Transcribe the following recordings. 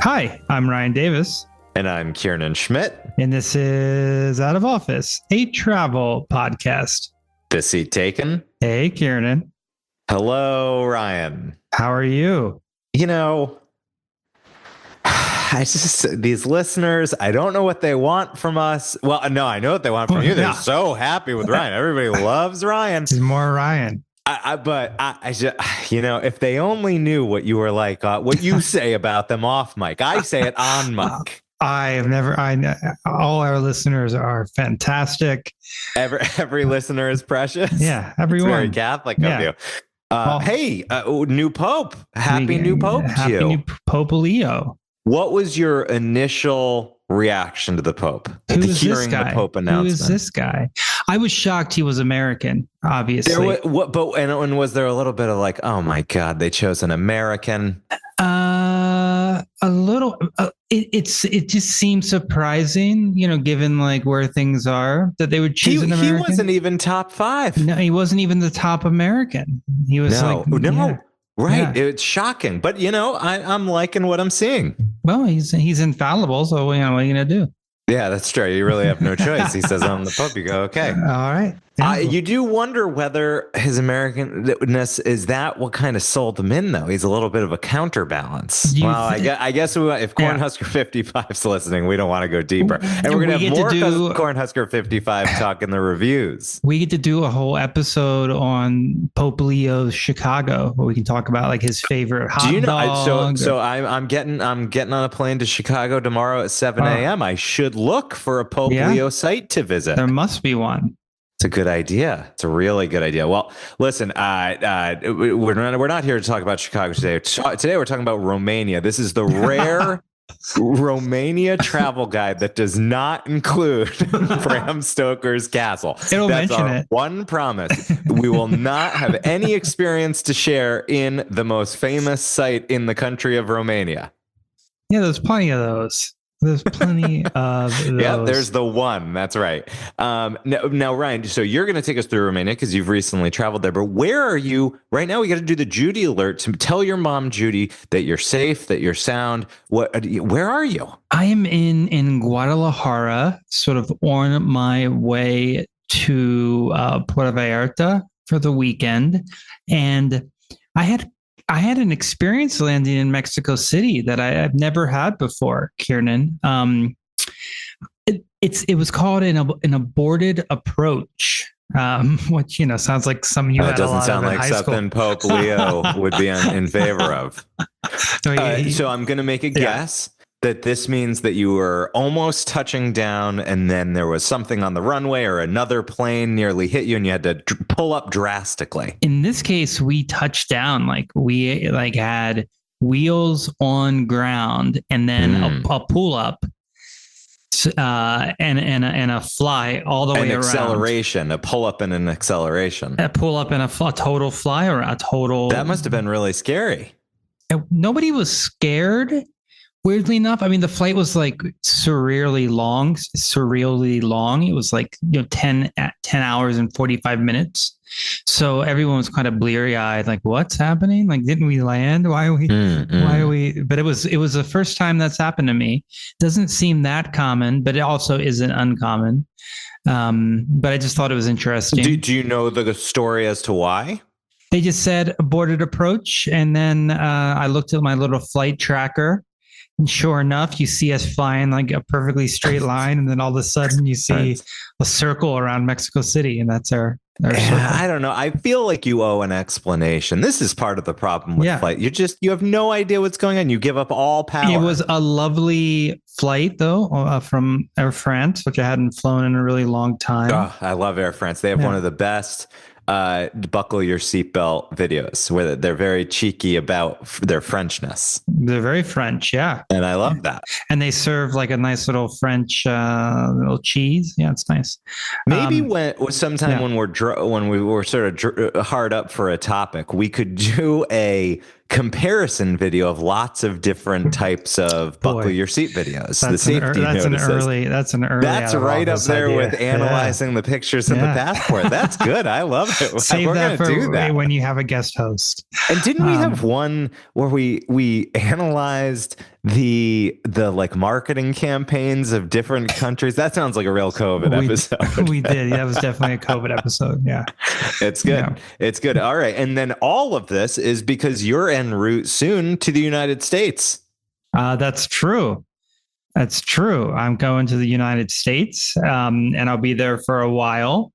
Hi, I'm Ryan Davis. And I'm Kiernan Schmidt. And this is Out of Office, a travel podcast. This seat taken. Hey, Kiernan. Hello, Ryan. How are you? You know, these listeners, I don't know what they want from us. Well, no, I know what they want from you. They're so happy with Ryan. Everybody loves Ryan. He's more Ryan. But if they only knew what you were like, what you say about them off mic. I say it on mic. All our listeners are fantastic. Every listener is precious. Yeah, everyone. It's very Catholic of you. Hey, new Pope. Happy new Pope to you. Happy new Pope Leo. What was your initial reaction to the Pope? Who is this guy? The Pope announcement? Who is this guy? I was shocked he was American, obviously. And was there a little bit of like, oh my God, they chose an American? A little. It just seems surprising, given like where things are, that they would choose an American. He wasn't even top 5. No, he wasn't even the top American. He was Right. Yeah. It's shocking, but I'm liking what I'm seeing. Well, he's infallible, so what are you gonna do? Yeah, that's true. You really have no choice. He says, I'm the Pope. You go, okay. All right. You do wonder whether his Americanness is that what kind of sold him in, though. He's a little bit of a counterbalance. I guess if Cornhusker 55 is listening, we don't want to go deeper. And we're going to have more Cornhusker 55 talk in the reviews. We get to do a whole episode on Pope Leo's Chicago, where we can talk about like his favorite hot dog. So I'm getting on a plane to Chicago tomorrow at 7 a.m. I should look for a Pope Leo site to visit. There must be one. It's a good idea. It's a really good idea. Well, listen, we're not here to talk about Chicago today. Today we're talking about Romania. This is the rare Romania travel guide that does not include Bram Stoker's castle. It'll mention it. One promise. We will not have any experience to share in the most famous site in the country of Romania. Yeah, there's plenty of those. There's plenty of those. Yeah, there's the one. That's right. Now, Ryan, so you're going to take us through Romania because you've recently traveled there. But where are you right now? We got to do the Judy alert to tell your mom, Judy, that you're safe, that you're sound. Where are you? I am in Guadalajara, sort of on my way to Puerto Vallarta for the weekend. And I had an experience landing in Mexico City that I've never had before, Kiernan. It was called an aborted approach, which sounds like something you had a lot of in high school. It doesn't sound like something Pope Leo would be in favor of. So I'm going to make a guess that this means that you were almost touching down and then there was something on the runway or another plane nearly hit you and you had to pull up drastically. In this case, we touched down, we had wheels on ground and then a pull up and a fly all the way around. Acceleration, a pull up and an acceleration. A pull up and a total fly around. That must have been really scary. Nobody was scared. Weirdly enough, I mean, the flight was surreally long. It was 10 hours and 45 minutes. So everyone was kind of bleary eyed, like, what's happening? Didn't we land? Why are we? But it was the first time that's happened to me. Doesn't seem that common, but it also isn't uncommon. But I just thought it was interesting. Do you know the story as to why? They just said aborted approach. And then I looked at my little flight tracker. And sure enough, you see us flying a perfectly straight line, and then all of a sudden you see a circle around Mexico City, and that's our circle. I don't know. I feel like you owe an explanation. This is part of the problem with flight. You have no idea what's going on. You give up all power. It was a lovely flight, though, from Air France, which I hadn't flown in a really long time. Oh, I love Air France. They have one of the best buckle your seatbelt videos where they're very cheeky about their Frenchness. They're very French, yeah. And I love that. And they serve a nice little French little cheese. Yeah, it's nice. Maybe when we were sort of hard up for a topic, we could do a comparison video of lots of different types of buckle your seat videos. The safety notices. That's right up there idea. With analyzing the pictures in the passport. That's good. I love it. Save that for when you have a guest host. And didn't we have one where we analyzed the like marketing campaigns of different countries. That sounds like a real COVID episode. We did. That was definitely a COVID episode. Yeah. It's good. Yeah. It's good. All right. And then all of this is because you're en route soon to the United States. That's true. That's true. I'm going to the United States, and I'll be there for a while,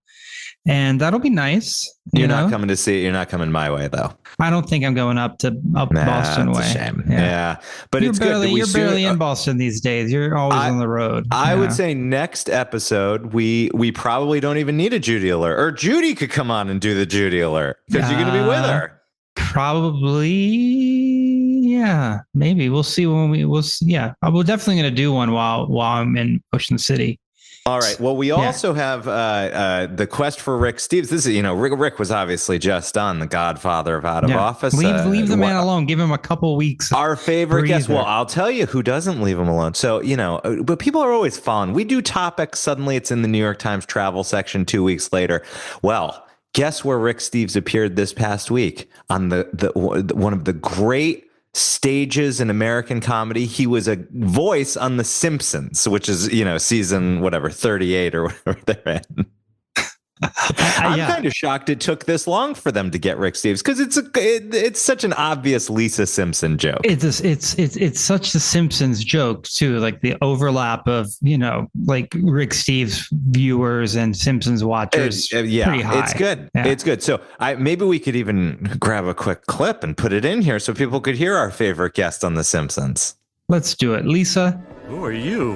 and that'll be nice. You're not coming to see it. You're not coming my way, though. I don't think I'm going up Boston way. A shame. Yeah. But you're it's barely, good. You're barely in Boston these days. You're always on the road. I would say next episode, we probably don't even need a Judy alert, or Judy could come on and do the Judy alert because you're going to be with her. Probably. Yeah, maybe we'll see we'll see. Yeah, we're definitely going to do one while I'm in Ocean City. All right. Well, we also have the quest for Rick Steves. This is, Rick was obviously just on The Godfather of Out of Office. Leave the man alone. Give him a couple weeks. Our favorite guest. Well, I'll tell you who doesn't leave him alone. So, but people are always following. We do topics. Suddenly it's in the New York Times travel section 2 weeks later. Well, guess where Rick Steves appeared this past week on the one of the great stages in American comedy. He was a voice on The Simpsons, which is, season 38 or whatever they're in. I'm kind of shocked it took this long for them to get Rick Steves, because it's such an obvious Lisa Simpson joke. It's such a Simpsons joke too, like the overlap of like Rick Steves viewers and Simpsons watchers. Pretty high. It's good. Yeah. It's good. So maybe we could even grab a quick clip and put it in here so people could hear our favorite guest on The Simpsons. Let's do it, Lisa. Who are you?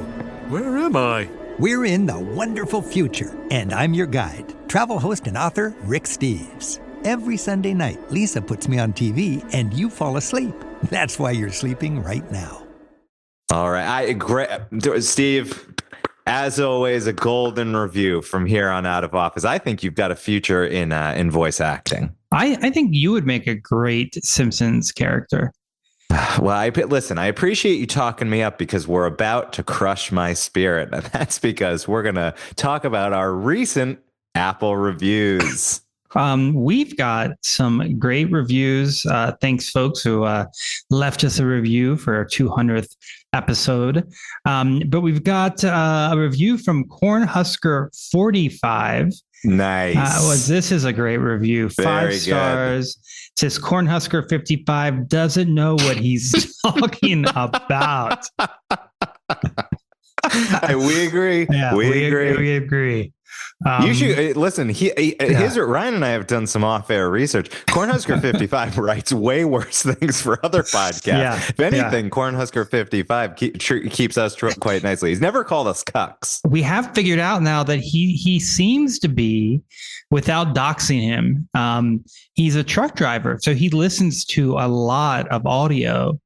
Where am I? We're in the wonderful future, and I'm your guide, travel host and author Rick Steves. Every Sunday night, Lisa puts me on TV, and you fall asleep. That's why you're sleeping right now. All right. Steve, as always, a golden review from here on Out of Office. I think you've got a future in voice acting. I think you would make a great Simpsons character. Well, I appreciate you talking me up, because we're about to crush my spirit. And that's because we're going to talk about our recent Apple reviews. We've got some great reviews. Thanks, folks, who left us a review for our 200th episode. But we've got a review from Cornhusker 45. Nice. This is a great review. Very 5 stars. It says Cornhusker 55 doesn't know what he's talking about. We agree. Yeah, we agree. We agree. You should listen. Ryan and I have done some off-air research. Cornhusker 55 writes way worse things for other podcasts. Yeah, if anything, Cornhusker 55 keeps us quite nicely. He's never called us cucks. We have figured out now that he seems to be, without doxing him, he's a truck driver, so he listens to a lot of audio.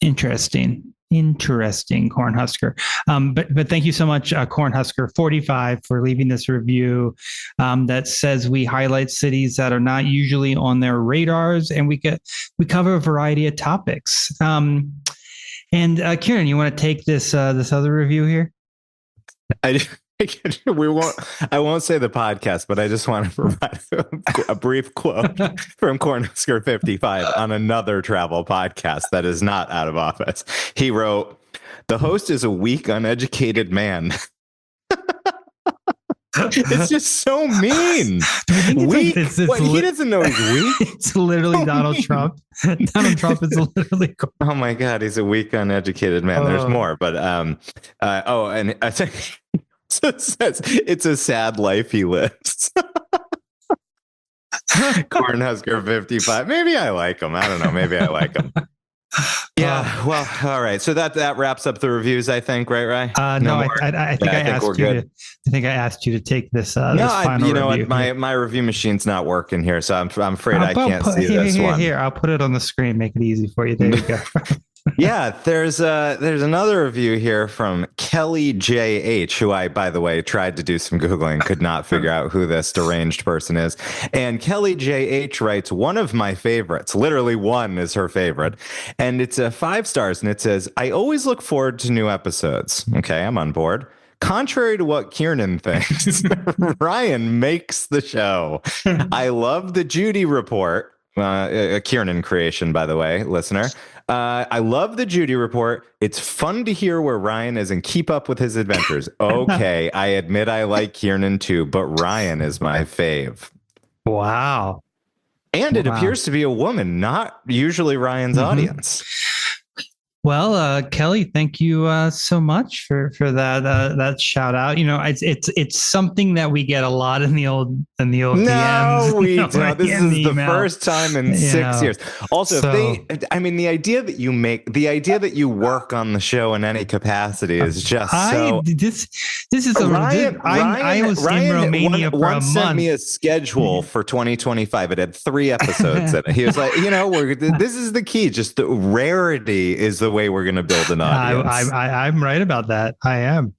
Interesting, Cornhusker. But thank you so much, Cornhusker 45, for leaving this review that says we highlight cities that are not usually on their radars, and we cover a variety of topics. And Kieran, you want to take this other review here? I won't say the podcast, but I just want to provide a brief quote from Cornhusker 55 on another travel podcast that is not Out of Office. He wrote, "The host is a weak, uneducated man." It's just so mean. Weak. He doesn't know he's weak. It's literally Donald Trump. Donald Trump is literally. Oh my God, he's a weak, uneducated man. There's more, but and I think. So it says it's a sad life he lives. Cornhusker 55. Maybe I like him. I don't know. Maybe I like him. Yeah. Well, all right. So that wraps up the reviews, I think, right? No, I think I asked you to take this. This final you know review. What? My review machine's not working here, so I'm afraid I can't see this one. Here, I'll put it on the screen. Make it easy for you. There you go. Yeah, there's another review here from Kelly JH, who I, by the way, tried to do some Googling, could not figure out who this deranged person is. And Kelly JH writes, one of my favorites, literally one is her favorite. And it's 5 stars. And it says, I always look forward to new episodes. Okay, I'm on board. Contrary to what Kiernan thinks, Ryan makes the show. I love the Judy report. a Kiernan creation, by the way, listener. I love the Judy report. It's fun to hear where Ryan is and keep up with his adventures. Okay, I admit I like Kiernan too, but Ryan is my fave. Wow. And it appears to be a woman, not usually Ryan's audience. Well, Kelly, thank you so much for that shout out. It's something that we get a lot in the old DMs. No, we don't. This is the first time in 6 years. Also, the idea that you work on the show in any capacity is just so. This is I was in Romania for a month. Sent me a schedule for 2025. It had 3 episodes in it. He was like, this is the key. Just the rarity is the way we're going to build an audience. I'm right about that. I am.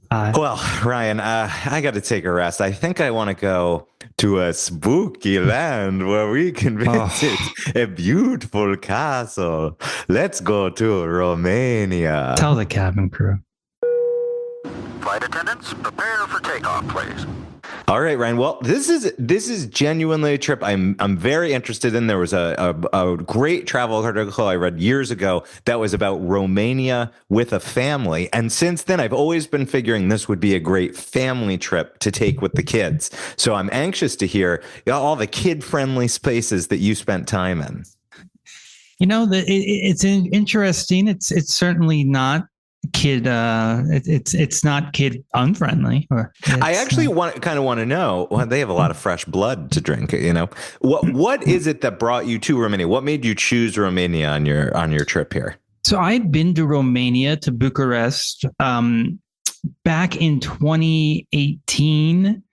Well, Ryan, I got to take a rest. I think I want to go to a spooky land where we can visit a beautiful castle. Let's go to Romania. Tell the cabin crew. Flight attendants, prepare for takeoff, please. All right, Ryan. Well, this is genuinely a trip I'm very interested in. There was a great travel article I read years ago that was about Romania with a family. And since then, I've always been figuring this would be a great family trip to take with the kids. So I'm anxious to hear all the kid-friendly spaces that you spent time in. It's interesting. It's certainly not kid it's not kid unfriendly. I actually want to know, well, they have a lot of fresh blood to drink, what is it that brought you to Romania? What made you choose Romania on your trip here? So I'd been to Romania, to Bucharest, back in 2018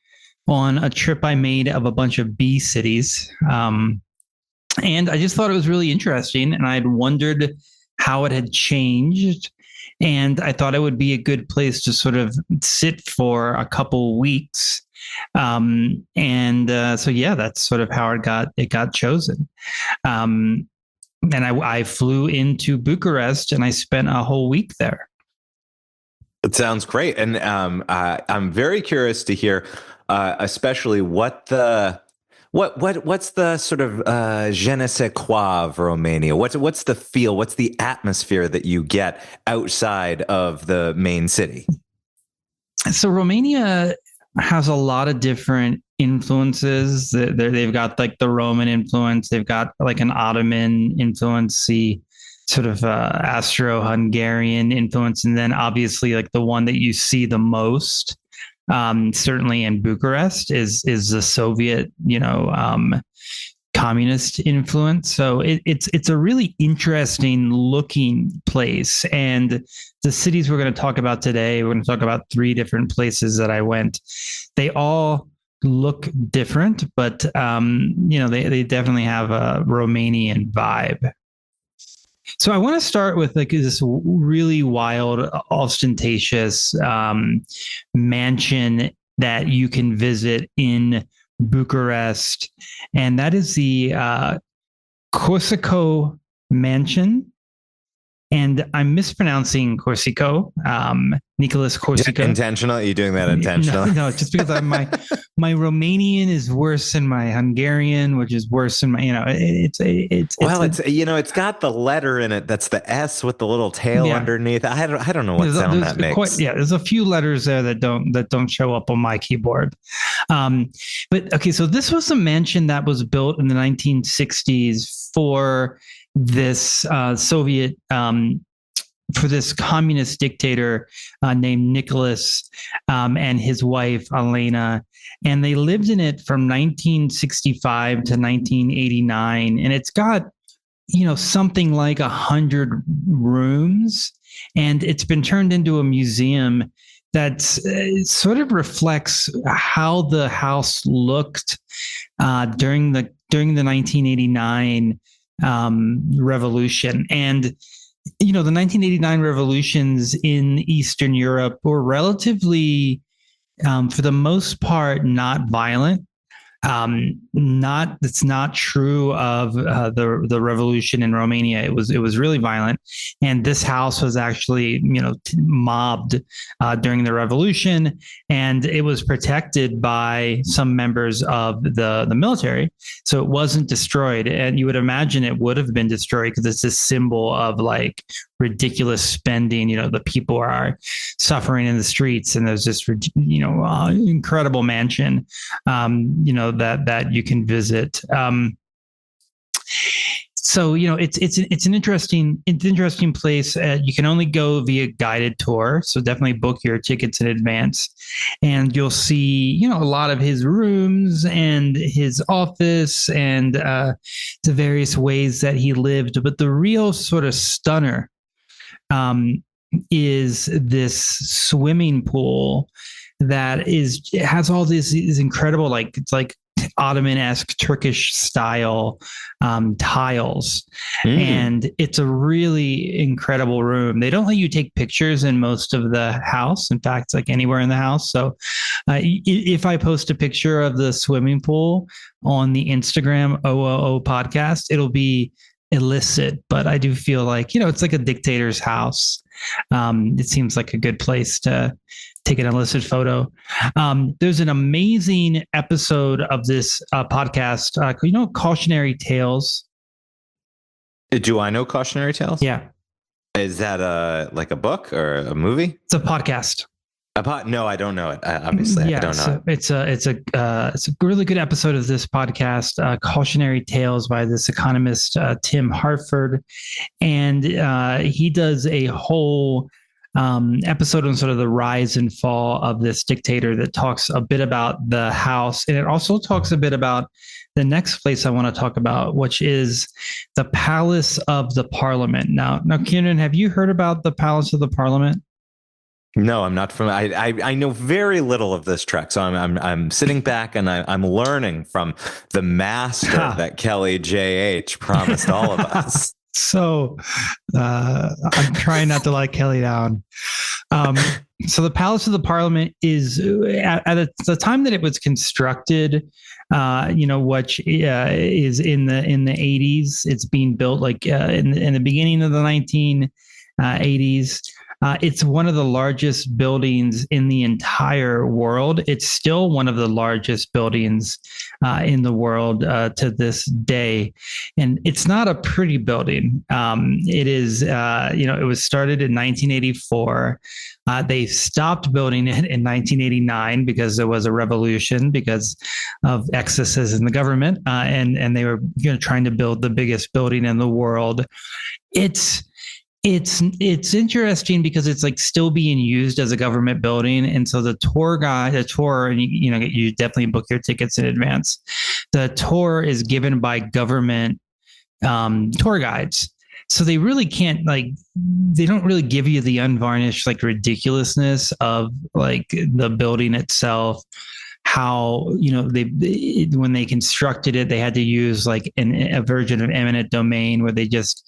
on a trip I made of a bunch of B cities, and I just thought it was really interesting, and I'd wondered how it had changed. And I thought it would be a good place to sort of sit for a couple weeks. So that's sort of how it got chosen. And I flew into Bucharest and I spent a whole week there. It sounds great. And I'm very curious to hear, especially what's the sort of je ne sais quoi of Romania? What's the feel? What's the atmosphere that you get outside of the main city? So Romania has a lot of different influences. They've got like the Roman influence. They've got like an Ottoman influence, the sort of Austro-Hungarian influence, and then obviously like the one that you see the most. Certainly in Bucharest is the Soviet, communist influence. So it's a really interesting looking place. And the cities we're going to talk about today, we're going to talk about 3 different places that I went. They all look different, but they definitely have a Romanian vibe. So I want to start with like this really wild, ostentatious mansion that you can visit in Bucharest, and that is the Ceaușescu Mansion. And I'm mispronouncing Corsico, Nicholas Corsico. Intentional? Are you doing that intentionally? No, just because my Romanian is worse than my Hungarian, which is worse than my, it's got the letter in it. That's the S with the little tail underneath. I don't know what sound that makes. There's a few letters there that don't show up on my keyboard. But okay, so this was a mansion that was built in the 1960s for this Soviet, for this communist dictator named Nicholas and his wife, Elena. And they lived in it from 1965 to 1989. And it's got, something like 100 rooms. And it's been turned into a museum that sort of reflects how the house looked during the 1989 revolution. And the 1989 revolutions in Eastern Europe were relatively, for the most part, not violent. It's not true of the revolution in Romania. It was really violent, and this house was actually mobbed during the revolution, and it was protected by some members of the military, so it wasn't destroyed. And you would imagine it would have been destroyed because it's this symbol of like ridiculous spending. The people are suffering in the streets, and there's this incredible mansion that you can visit. So it's an interesting place. You can only go via guided tour, so definitely book your tickets in advance, and you'll see a lot of his rooms and his office and the various ways that he lived. But the real sort of stunner is this swimming pool that has all these incredible, it's like Ottoman-esque Turkish style tiles. And it's a really incredible room. They don't let you take pictures in most of the house. In fact, it's like anywhere in the house. So if I post a picture of the swimming pool on the Instagram OOO podcast, it'll be illicit, but I do feel like, it's like a dictator's house. It seems like a good place to take an illicit photo. There's an amazing episode of this podcast, Cautionary Tales. Do I know Cautionary Tales? Yeah. Is that a book or a movie? It's a podcast. No, I don't know it. Obviously, I don't know. It's a really good episode of this podcast, Cautionary Tales by this economist, Tim Hartford, and he does a whole episode on sort of the rise and fall of this dictator that talks a bit about the house, and it also talks a bit about the next place I want to talk about, which is the Palace of the Parliament. Now, Kieran, have you heard about the Palace of the Parliament? No, I'm not from. I know very little of this trek, so I'm sitting back and I'm learning from the master that Kelly J.H. promised all of us. So I'm trying not to let Kelly down. So the Palace of the Parliament is at the time that it was constructed, which is in the 80s. It's being built in the beginning of the 1980s. It's one of the largest buildings in the entire world. It's still one of the largest buildings in the world to this day. And it's not a pretty building. It is, it was started in 1984. They stopped building it in 1989 because there was a revolution because of excesses in the government. And they were trying to build the biggest building in the world. It's interesting because it's still being used as a government building. And so the tour, and you definitely book your tickets in advance. The tour is given by government tour guides. So they really can't they don't really give you the unvarnished ridiculousness of the building itself. How when they constructed it, they had to use a version of eminent domain where they just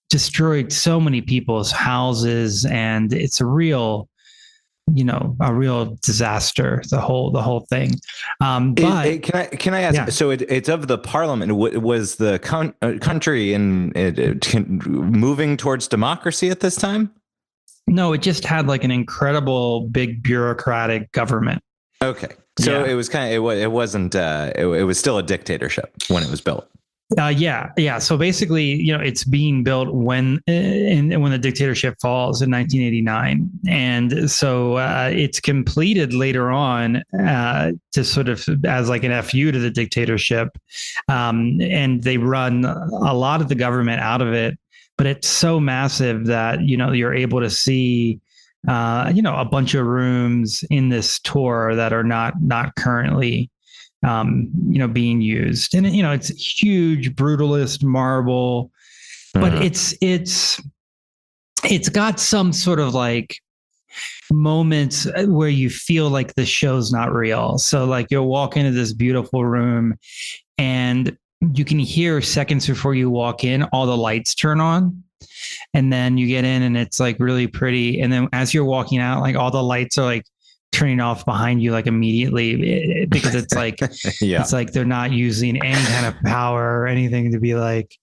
destroyed so many people's houses, and it's a real disaster. The whole thing. But can I ask? Yeah. So it's of the Parliament. Was the country moving towards democracy at this time? No, it just had an incredible big bureaucratic government. Okay. So it was it wasn't, it was still a dictatorship when it was built. Yeah. So basically, it's being built when the dictatorship falls in 1989. And so it's completed later on to sort of as an FU to the dictatorship. And they run a lot of the government out of it, but it's so massive that, you're able to see a bunch of rooms in this tour that are not currently, being used. And, it's huge, brutalist marble, but it's got some sort of moments where you feel like the show's not real. So you'll walk into this beautiful room and you can hear seconds before you walk in, all the lights turn on. And then you get in and it's really pretty. And then as you're walking out, all the lights are turning off behind you like immediately, because it's like it's like they're not using any kind of power or anything to be like,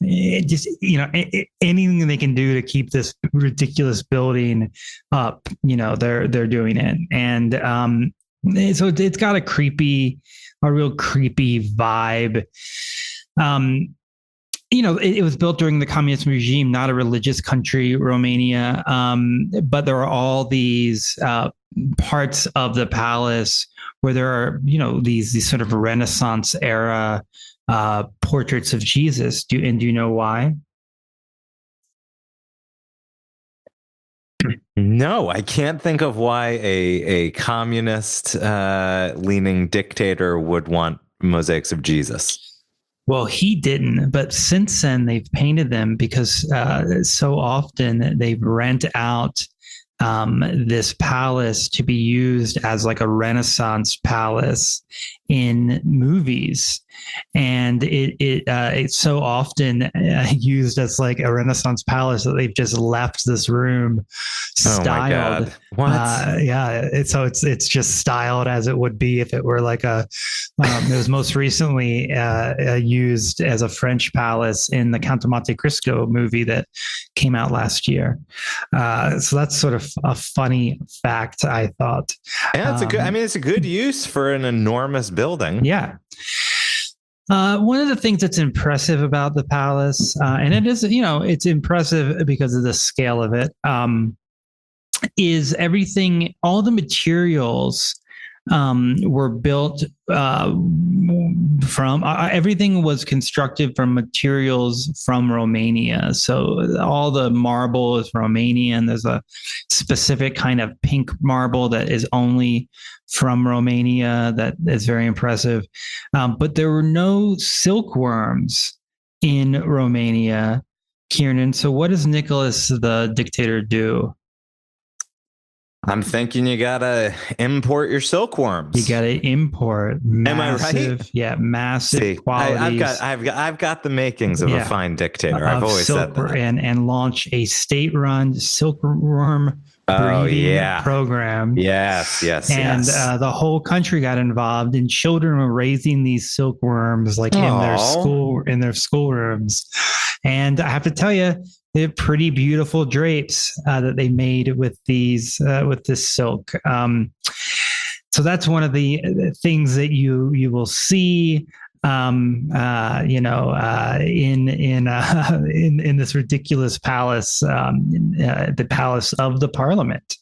just anything they can do to keep this ridiculous building up, they're doing it. And so it's got a real creepy vibe. It was built during the communist regime, not a religious country, Romania. But there are all these parts of the palace where there are, these sort of Renaissance era portraits of Jesus. Do you know why? No, I can't think of why a communist leaning dictator would want mosaics of Jesus. Well, he didn't, but since then they've painted them because so often they rent out this palace to be used as like a Renaissance palace in movies, and it's so often used as like a Renaissance palace that they've just left this room styled. Oh my God. What? So it's just styled as it would be if it were like it was most recently used as a French palace in the Count of Monte Cristo movie that came out last year. So that's sort of a funny fact, I thought. Yeah, it's a good use for an enormous building. Yeah. One of the things that's impressive about the palace, and it is, it's impressive because of the scale of it, is everything, all the materials were built from, everything was constructed from materials from Romania. So all the marble is Romanian. There's a specific kind of pink marble that is only from Romania that is very impressive. But there were no silkworms in Romania, Kiernan. So what does Nicholas the dictator do? I'm thinking you gotta import your silkworms. You gotta import massive, am I right? Yeah, massive qualities. I've got the makings of a fine dictator. I've always said that. And launch a state-run silkworm breeding program. Yes. And the whole country got involved, and children were raising these silkworms like in their schoolrooms. And I have to tell you, they have pretty beautiful drapes that they made with this silk. So that's one of the things that you will see, in this ridiculous palace, the Palace of the Parliament.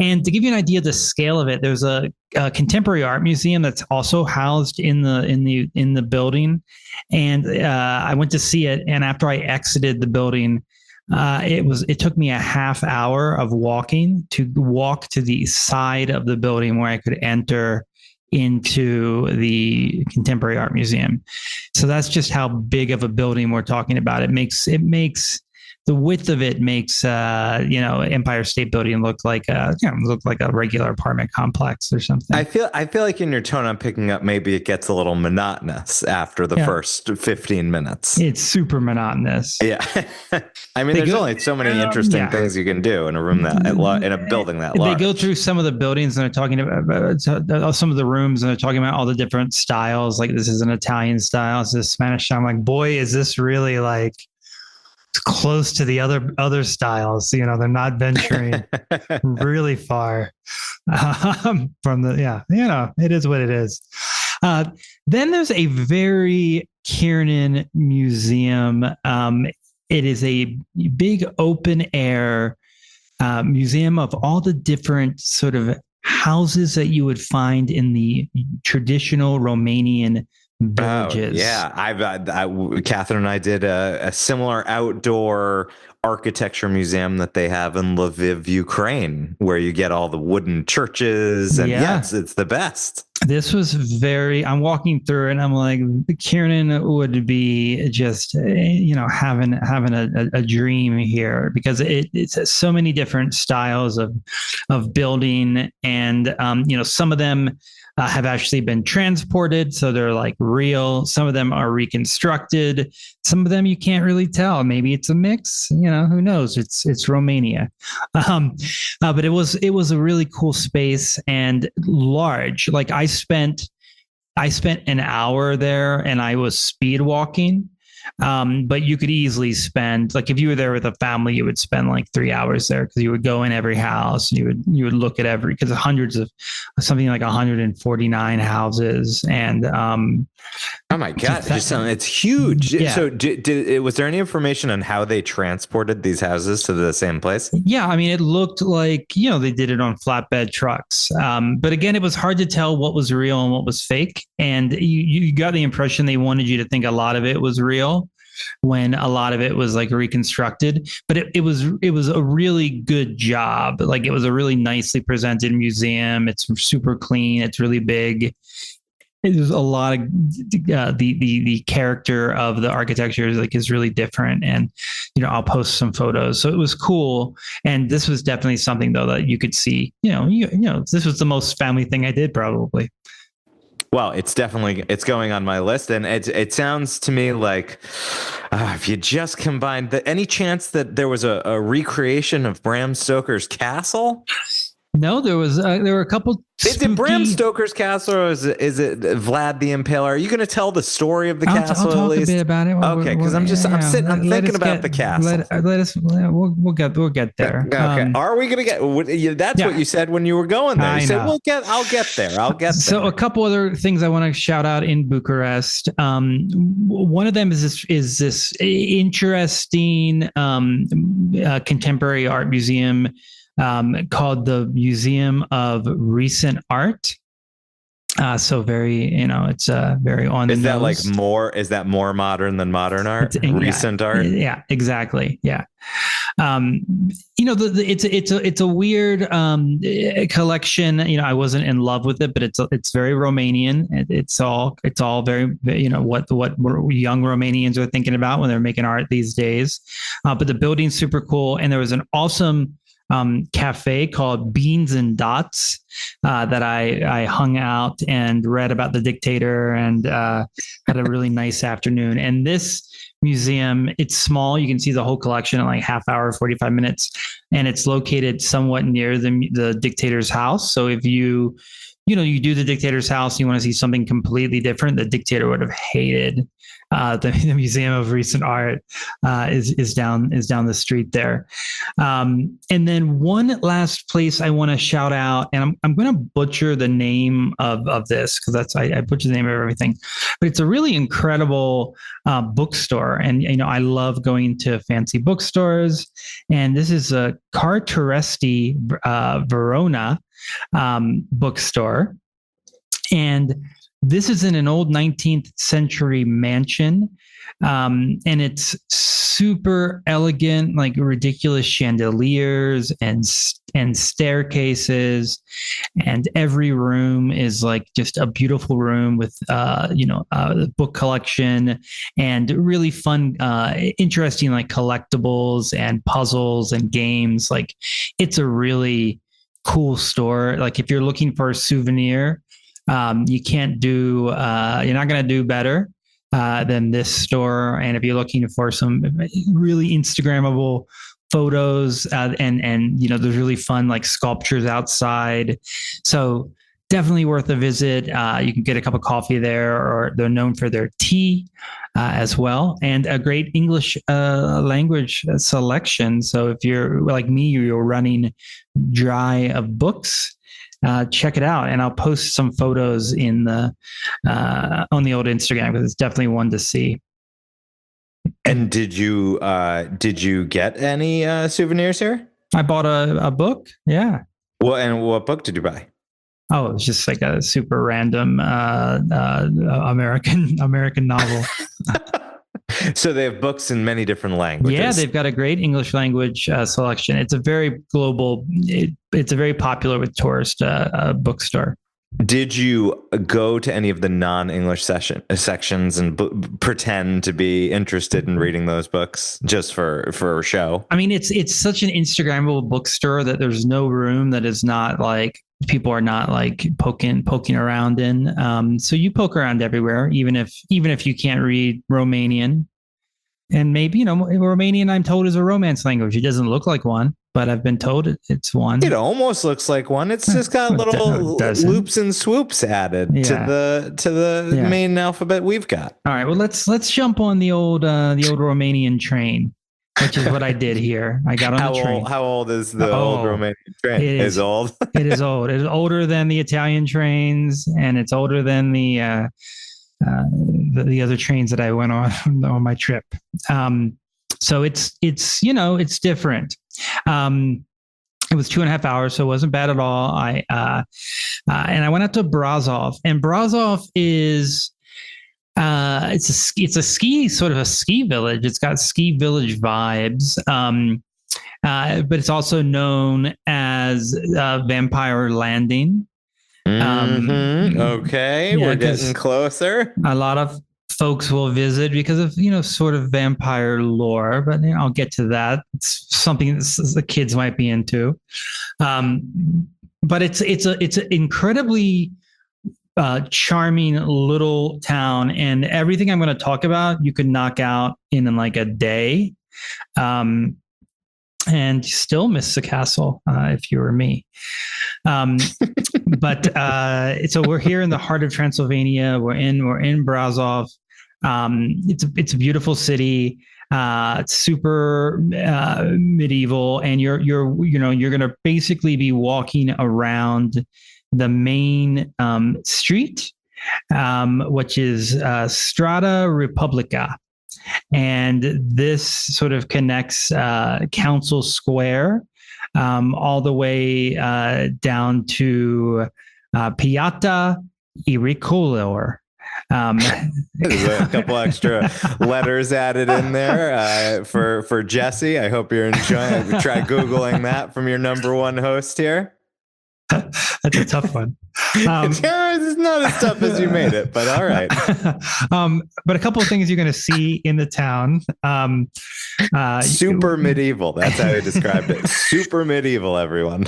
And to give you an idea of the scale of it, there's a contemporary art museum that's also housed in the building. And I went to see it, and after I exited the building, it took me a half hour of walking to walk to the side of the building where I could enter into the contemporary art museum. So that's just how big of a building we're talking about. It makes the width of it makes Empire State Building look like a regular apartment complex or something. I feel like in your tone I'm picking up maybe it gets a little monotonous after the first 15 minutes. It's super monotonous. Yeah. I mean, there's only so many interesting things you can do in a room in a building that large. They go through some of the buildings and they're talking about some of the rooms, and they're talking about all the different styles. Like, this is an Italian style, this is a Spanish style. I'm like, boy, is this really like close to the other styles. They're not venturing really far from it is what it is. Then there's a very Kiernan museum. It is a big open air museum of all the different sort of houses that you would find in the traditional Romanian villages. Oh, yeah, Catherine and I did a similar outdoor architecture museum that they have in Lviv, Ukraine, where you get all the wooden churches, and it's the best. This was I'm walking through it and I'm like, Kieran would be just, having a dream here, because it's so many different styles of building. And, some of them have actually been transported. So they're like real. Some of them are reconstructed. Some of them you can't really tell. Maybe it's a mix, who knows? It's Romania. But it was a really cool space and large. Like I spent an hour there and I was speed walking. But you could easily spend, like if you were there with a family, you would spend like 3 hours there, because you would go in every house and you would look at because hundreds of something like 149 houses. And oh my God, it's huge. Yeah. So was there any information on how they transported these houses to the same place? Yeah, I mean, it looked like, they did it on flatbed trucks. But again, it was hard to tell what was real and what was fake. And you got the impression they wanted you to think a lot of it was real, when a lot of it was like reconstructed. But it was a really good job. Like it was a really nicely presented museum. It's super clean. It's really big. There's a lot of the character of the architecture is really different. And I'll post some photos. So it was cool. And this was definitely something though that you could see. This was the most family thing I did probably. Well, it's going on my list, and it sounds to me like if you just combined any chance that there was a recreation of Bram Stoker's castle? No, there were a couple. Is it Bram Stoker's castle, or is it Vlad the Impaler? Are you going to tell the story of the castle? I'll talk at least? a bit about it. Okay, because I'm thinking about the castle. We'll get there. Okay, are we going to get? That's what you said when you were going there. You said I'll get there. I'll get there. So a couple other things I want to shout out in Bucharest. One of them is this interesting contemporary art museum called the Museum of Recent Art. So very, it's very on the nose. Is that more modern than modern art? Recent art? Yeah, exactly. Yeah. It's a weird collection. I wasn't in love with it, but it's very Romanian. It's all very, what young Romanians are thinking about when they're making art these days. But the building's super cool. And there was an awesome cafe called Beans and Dots that I hung out and read about the dictator and had a really nice afternoon. And this museum, it's small. You can see the whole collection in like half hour, 45 minutes. And it's located somewhat near the dictator's house. So if you do the dictator's house, you want to see something completely different, the dictator would have hated. The Museum of Recent Art is down the street there. And then one last place I want to shout out, and I'm going to butcher the name of this because I butcher the name of everything, but it's a really incredible bookstore. And I love going to fancy bookstores. And this is a Carturesti Verona bookstore, and this is in an old 19th century mansion. And it's super elegant, like ridiculous chandeliers and staircases. And every room is like just a beautiful room with, the book collection and really fun, interesting, like collectibles and puzzles and games. Like it's a really cool store. Like if you're looking for a souvenir, you can't do, you're not going to do better than this store. And if you're looking for some really Instagrammable photos and there's really fun like sculptures outside. So definitely worth a visit. You can get a cup of coffee there, or they're known for their tea as well, and a great English language selection. So if you're like me, you're running dry of books, check it out. And I'll post some photos on the old Instagram because it's definitely one to see. And did you get any souvenirs here? I bought a book. Yeah. Well, and what book did you buy? Oh, it was just like a super random American novel. So they have books in many different languages. Yeah, they've got a great English language selection. It's a very global. It's a very popular with tourist bookstore. Did you go to any of the non-English sections and pretend to be interested in reading those books just for show? I mean, it's such an Instagrammable bookstore that there's no room that is not like people are not like poking around in. So you poke around everywhere, even if you can't read Romanian. And maybe, Romanian, I'm told, is a Romance language. It doesn't look like one, but I've been told it's one. It almost looks like one. It's just got little loops and swoops added to the main alphabet we've got. All right. Well, let's jump on the old Romanian train, which is what I did here. I got on the train. How old is the old Romanian train? It is old. It is old. It's older than the Italian trains, and it's older than the other trains that I went on my trip. So it's different. It was 2.5 hours, so it wasn't bad at all. And I went out to Brașov, and Brașov is it's a ski village. It's got ski village vibes. But it's also known as Vampire Landing. Okay, we're getting closer. A lot of folks will visit because of sort of vampire lore, but I'll get to that. It's something the kids might be into. But it's an incredibly charming little town, and everything I'm going to talk about you could knock out in like a day. And still miss the castle if you were me. But so we're here in the heart of Transylvania. We're in Brașov. It's a beautiful city. It's super medieval, and you're going to basically be walking around the main street, which is Strada Republica. And this sort of connects Council Square all the way down to Piața Iricolor. There's a couple extra letters added in there for Jesse. I hope you're enjoying. Try Googling that from your number one host here. That's a tough one. It's not as tough as you made it, but all right. But a couple of things you're going to see in the town. Super medieval. That's how you described it. Super medieval, everyone.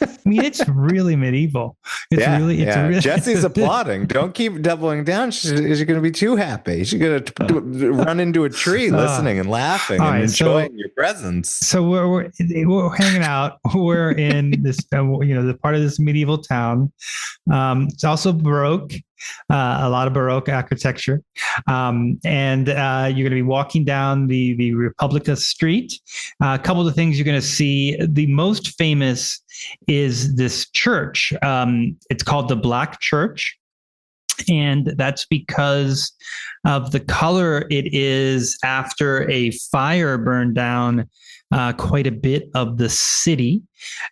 I mean, it's really medieval. It's really. Jesse's applauding. Don't keep doubling down. She's going to be too happy. She's going to run into a tree, listening and laughing and enjoying your presence. So we're hanging out. We're in this, the part of this medieval town. It's also Baroque. A lot of Baroque architecture. And you're going to be walking down the Republica Street. A couple of things you're going to see. The most famous is this church. It's called the Black Church. And that's because of the color it is after a fire burned down quite a bit of the city.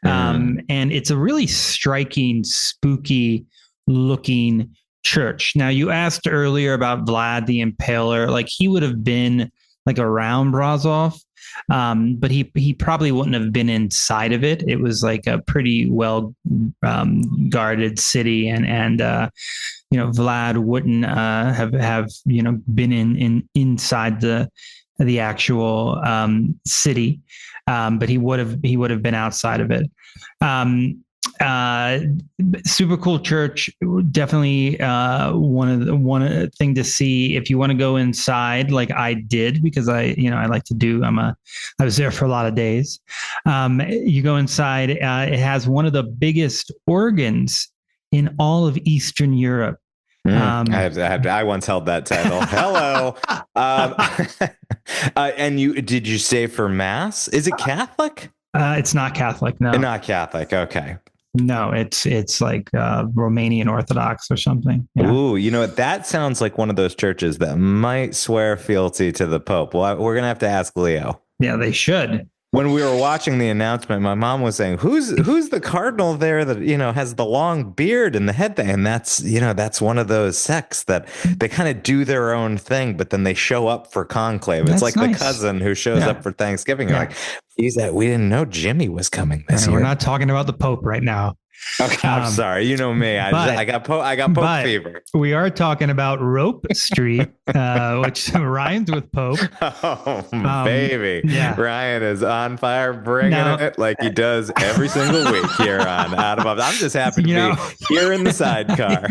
And it's a really striking, spooky looking church. Now, you asked earlier about Vlad the Impaler. Like, he would have been like around Brașov, but he probably wouldn't have been inside of it. It was like a pretty well guarded city, and Vlad wouldn't have been inside the actual city, but he would have been outside of it. Super cool church. Definitely one thing to see if you want to go inside, like I did, because I like to do. I was there for a lot of days. You go inside. It has one of the biggest organs in all of Eastern Europe. I once held that title. Hello. And did you say for Mass? Is it Catholic? It's not Catholic. No, not Catholic. Okay. No, it's like Romanian Orthodox or something. Yeah. Ooh, that sounds like one of those churches that might swear fealty to the Pope. Well, we're gonna have to ask Leo. Yeah, they should. When we were watching the announcement, my mom was saying, "Who's the cardinal there that has the long beard and the head thing?" And that's one of those sects that they kind of do their own thing, but then they show up for conclave. It's like nice. The cousin who shows up for Thanksgiving. You're like, we didn't know Jimmy was coming this year. We're not talking about the Pope right now. Okay, I'm sorry. You know me. I got Pope fever. We are talking about Rope Street, which rhymes with Pope. Oh, baby. Yeah. Ryan is on fire, bringing it like he does every single week here on Out of Office. I'm just happy to be here in the sidecar.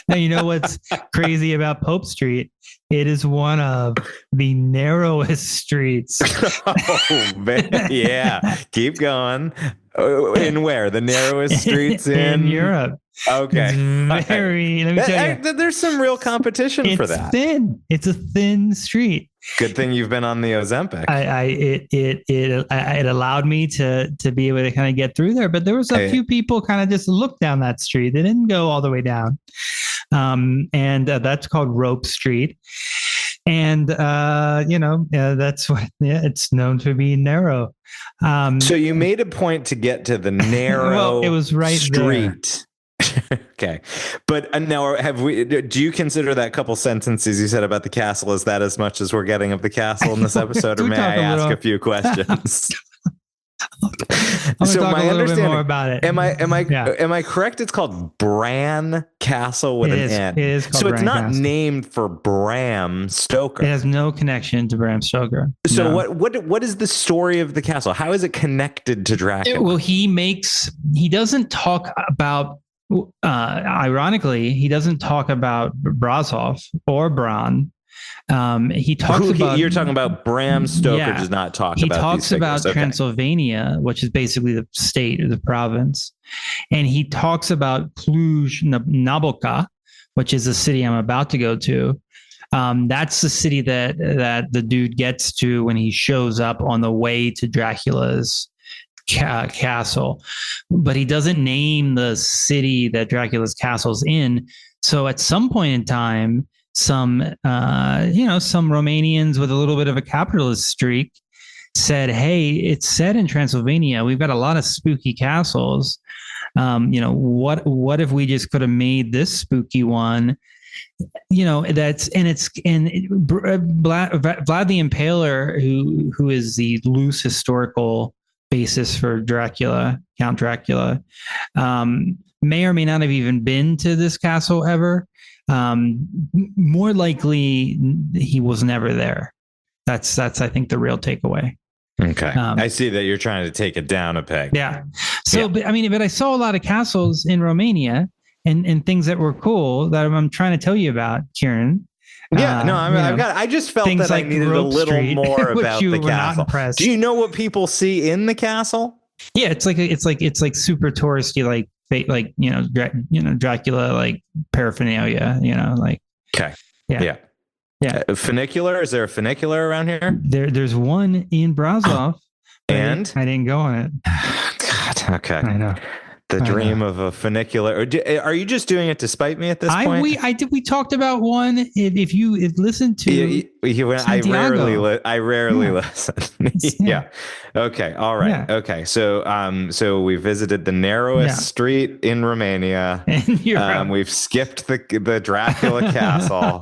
Now, you know what's crazy about Pope Street? It is one of the narrowest streets. Oh, man. Yeah. Keep going. In where? The narrowest streets in Europe. Okay. It's very, let me tell you. There's some real competition for that. It's a thin street. Good thing you've been on the Ozempic. It allowed me to be able to kind of get through there, but there was a few people kind of just looked down that street. They didn't go all the way down. And that's called Rope Street. And, that's what, it's known to be narrow. So you made a point to get to the narrow it was right street. Okay. But now do you consider that couple sentences you said about the castle, is that as much as we're getting of the castle in this episode, or may I ask a few questions? So my understanding more about it. Am I correct? It's called Bran Castle with an N. It is called so it's Bran not Castle. Named for Bram Stoker. It has no connection to Bram Stoker. So no. what is the story of the castle? How is it connected to Dracula? Well, he doesn't talk about. Ironically, he doesn't talk about Brașov or Bran. He talks about. You're talking about Bram Stoker does not talk about. He talks about Okay. Transylvania, which is basically the state or the province, and he talks about Cluj-Napoca, which is the city I'm about to go to. That's the city that the dude gets to when he shows up on the way to Dracula's castle, but he doesn't name the city that Dracula's castle's in. So at some point in time, some Romanians with a little bit of a capitalist streak said, "Hey, it's set in Transylvania. We've got a lot of spooky castles. What if we just could have made this spooky one?" Vlad the Impaler, who is the loose historical basis for Dracula, Count Dracula, may or may not have even been to this castle ever. More likely, he was never there. That's I think the real takeaway. Okay, I see that you're trying to take it down a peg. Yeah. So, but I saw a lot of castles in Romania and things that were cool that I'm trying to tell you about, Kieran. I just felt that I needed a little more about the castle. Do you know what people see in the castle? Yeah, it's like super touristy, like Dracula, like paraphernalia, Okay. Yeah. Funicular? Is there a funicular around here? There's one in Brașov, and I didn't go on it. God, okay. I know. The dream of a funicular. Are you just doing it to spite me at this point? We talked about one. If you listened to I rarely listen. Yeah. Okay. All right. Yeah. Okay. So we visited the narrowest street in Romania. We've skipped the Dracula castle,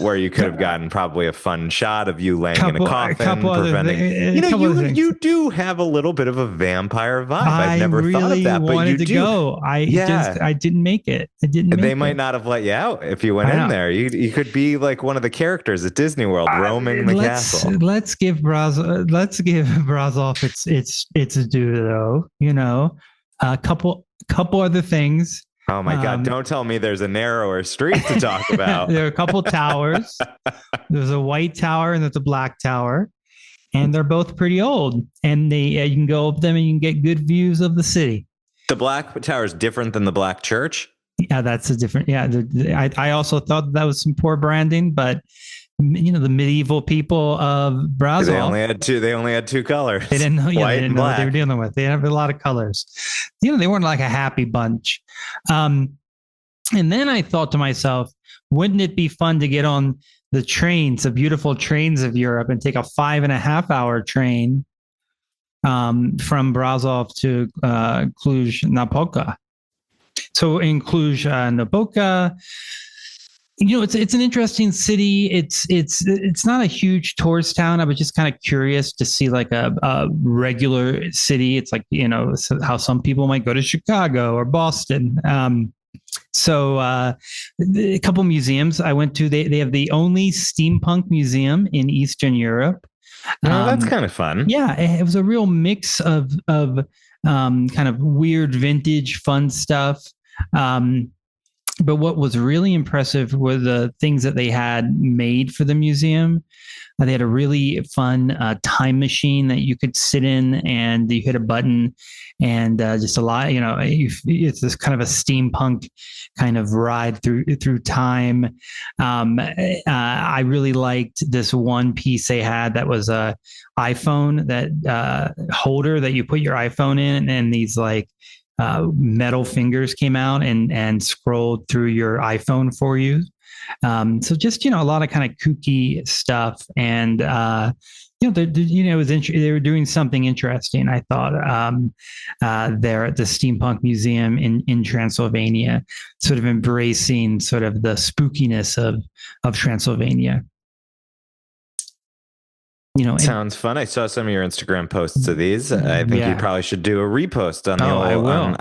where you could have gotten probably a fun shot of you laying in a coffin, preventing. You do have a little bit of a vampire vibe. I've never thought of that, but you do. Go. I didn't make it. They might not have let you out if you went in there. You could be like one of the characters at Disney World roaming the castle. Let's give Brașov its due, though. A couple other things. Oh my God! Don't tell me there's a narrower street to talk about. There are a couple towers. There's a white tower and there's a black tower, and they're both pretty old. And you can go up them and you can get good views of the city. The black tower is different than the black church. Yeah, that's a different. Yeah, I also thought that was some poor branding, but the medieval people of Brașov, they only had two colors. They didn't know. Yeah, white they didn't know what they were dealing with. They have a lot of colors. They weren't like a happy bunch. And then I thought to myself, wouldn't it be fun to get on the trains, the beautiful trains of Europe, and take a 5.5-hour train from Brașov to Cluj-Napoca? So in Cluj-Napoca, It's an interesting city. It's not a huge tourist town. I was just kind of curious to see like a regular city. It's like, how some people might go to Chicago or Boston. So a couple museums I went to. They have the only steampunk museum in Eastern Europe. Oh, that's kind of fun. Yeah, it was a real mix of kind of weird vintage fun stuff. But what was really impressive were the things that they had made for the museum. They had a really fun time machine that you could sit in, and you hit a button, and just a lot. It's this kind of a steampunk kind of ride through time. I really liked this one piece they had that was a iPhone that holder that you put your iPhone in, and these like metal fingers came out and scrolled through your iPhone for you. So just, a lot of kind of kooky stuff. And, it was they were doing something interesting, I thought, there at the Steampunk Museum in Transylvania, sort of embracing sort of the spookiness of Transylvania. Sounds fun. I saw some of your Instagram posts of these. I think you probably should do a repost on the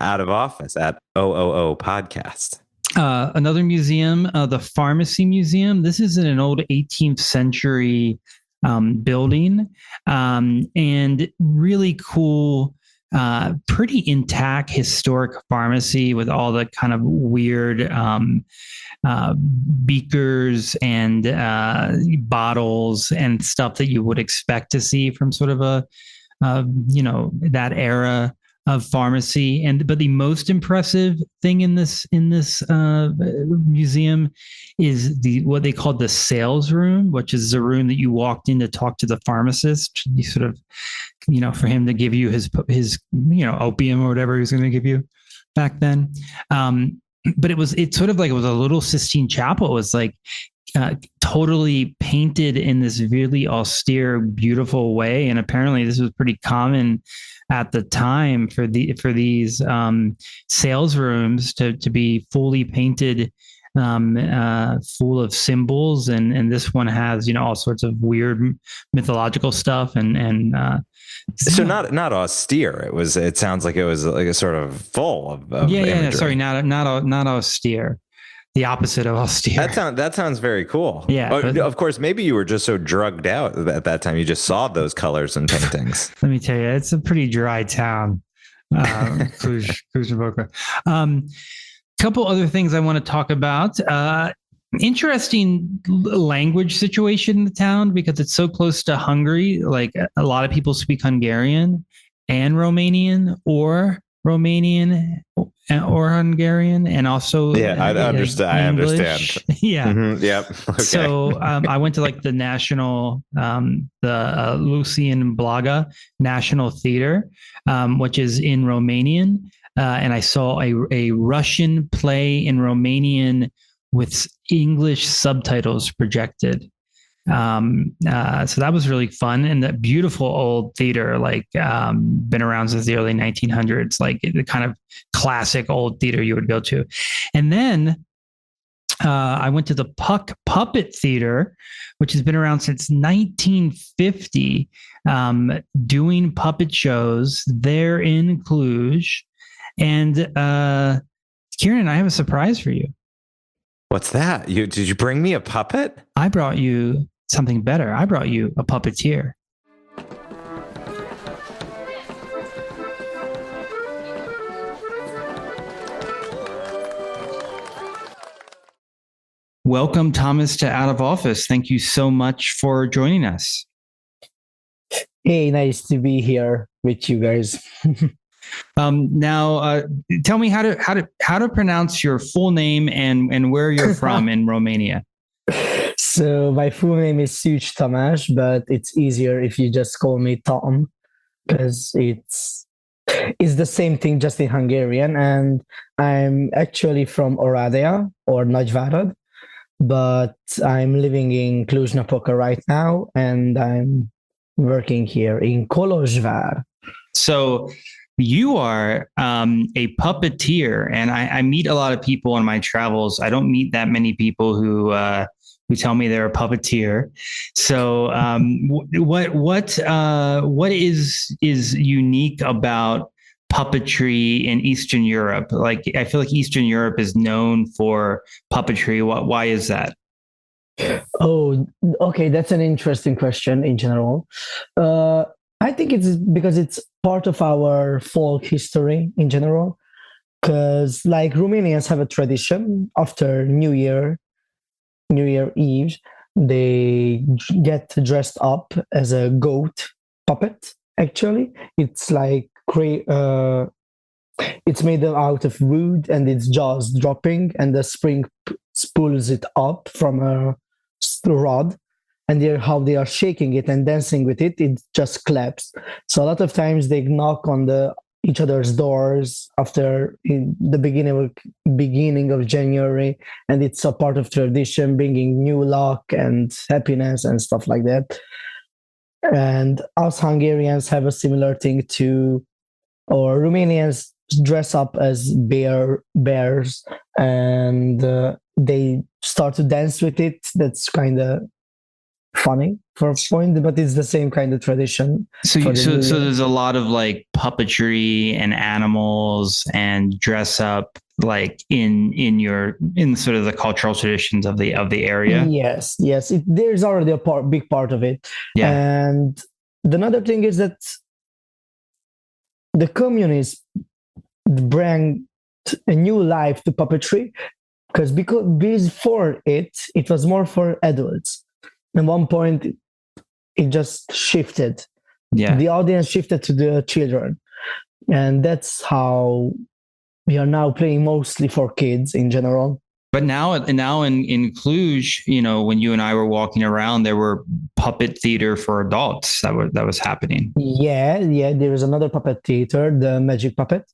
Out of Office at OOO podcast. Another museum, the Pharmacy Museum. This is in an old 18th century building, and really cool, pretty intact historic pharmacy with all the kind of weird beakers and bottles and stuff that you would expect to see from sort of that era of pharmacy. But the most impressive thing in this museum is what they called the sales room, which is the room that you walked in to talk to the pharmacist. You sort of, for him to give you his opium or whatever he was going to give you back then. But it's sort of like it was a little Sistine Chapel. It was like totally painted in this really austere, beautiful way. And apparently this was pretty common at the time for these sales rooms to be fully painted, full of symbols. And this one has, all sorts of weird mythological stuff and so not austere. It sounds like it was like a sort of full of imagery. Sorry, not austere. The opposite of austere. That sounds very cool. Yeah. Of course, maybe you were just so drugged out at that time you just saw those colors and paintings. Let me tell you, it's a pretty dry town, Cluj-Napoca. Couple other things I want to talk about. Interesting language situation in the town because it's so close to Hungary. Like a lot of people speak Hungarian and Romanian or Hungarian, and also I understand. I understand. Yeah. Mm-hmm. Yep. Okay. So I went to like the national, the Lucian Blaga National Theater, which is in Romanian, and I saw a Russian play in Romanian with English subtitles projected. So that was really fun, and that beautiful old theater, like been around since the early 1900s, like the kind of classic old theater you would go to. And then I went to the Puck Puppet Theater, which has been around since 1950, doing puppet shows there in Cluj. And Kieran, I have a surprise for you. What's that? Did you bring me a puppet? I brought you something better. I brought you a puppeteer. Welcome, Thomas, to Out of Office. Thank you so much for joining us. Hey, nice to be here with you guys. Now, tell me how to pronounce your full name and where you're from in Romania. So my full name is Szűcs Tamás, but it's easier if you just call me Tom, because it's the same thing, just in Hungarian. And I'm actually from Oradea or Nagyvárad, but I'm living in Cluj-Napoca right now, and I'm working here in Kolozsvár. So you are a puppeteer, and I meet a lot of people in my travels. I don't meet that many people who tell me they're a puppeteer. So, what is unique about puppetry in Eastern Europe? Like, I feel like Eastern Europe is known for puppetry. Why is that? Oh, okay. That's an interesting question in general. I think it's because it's part of our folk history in general. Because, like, Romanians have a tradition after New Year Eve, they get dressed up as a goat puppet. Actually, it's like it's made out of wood and its jaws dropping, and the spring pulls it up from a rod, and how they are shaking it and dancing with it, it just claps. So a lot of times they knock on each other's doors after in the beginning of January, and it's a part of tradition, bringing new luck and happiness and stuff like that. And us Hungarians have a similar thing too, or Romanians dress up as bears, and they start to dance with it. That's kind of funny for a point, but it's the same kind of tradition. So there's a lot of like puppetry and animals and dress up like in sort of the cultural traditions of the area. Yes. There's already a big part of it. Yeah. And another thing is that the communists bring a new life to puppetry, because before it was more for adults. At one point, it just shifted. Yeah. The audience shifted to the children. And that's how we are now playing mostly for kids in general. But now in Cluj, you know, when you and I were walking around, there were puppet theater for adults that was happening. Yeah. There is another puppet theater, the Magic Puppet.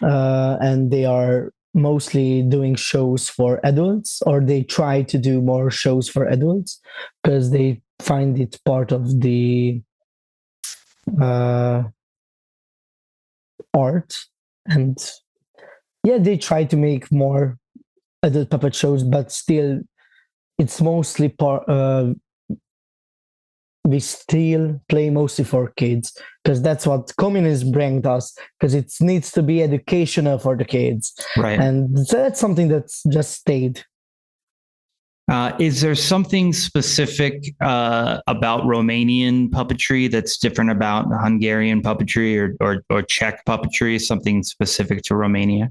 And they are mostly doing shows for adults, or they try to do more shows for adults because they find it part of the art. And yeah, they try to make more adult puppet shows, but still it's mostly we still play mostly for kids, because that's what communism brings us, because it needs to be educational for the kids. Right. And that's something that's just stayed. Is there something specific about Romanian puppetry that's different about Hungarian puppetry or Czech puppetry, something specific to Romania?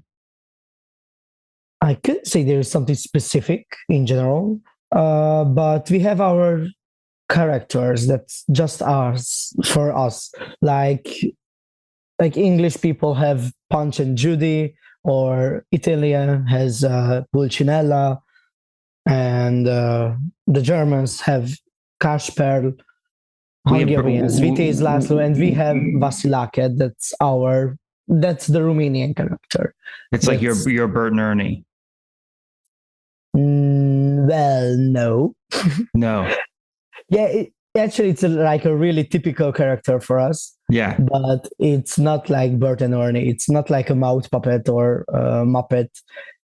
I could say there is something specific in general, but we have our characters that's just for us. Like English people have Punch and Judy, or Italian has Pulcinella, and the Germans have Kasper, Hungarians Vitez László, and we have Vasilake. That's the Romanian character. It's like your Bert and Ernie. Well, no. No. Yeah, actually, it's like a really typical character for us. Yeah. But it's not like Bert and Ernie. It's not like a mouth puppet or a Muppet.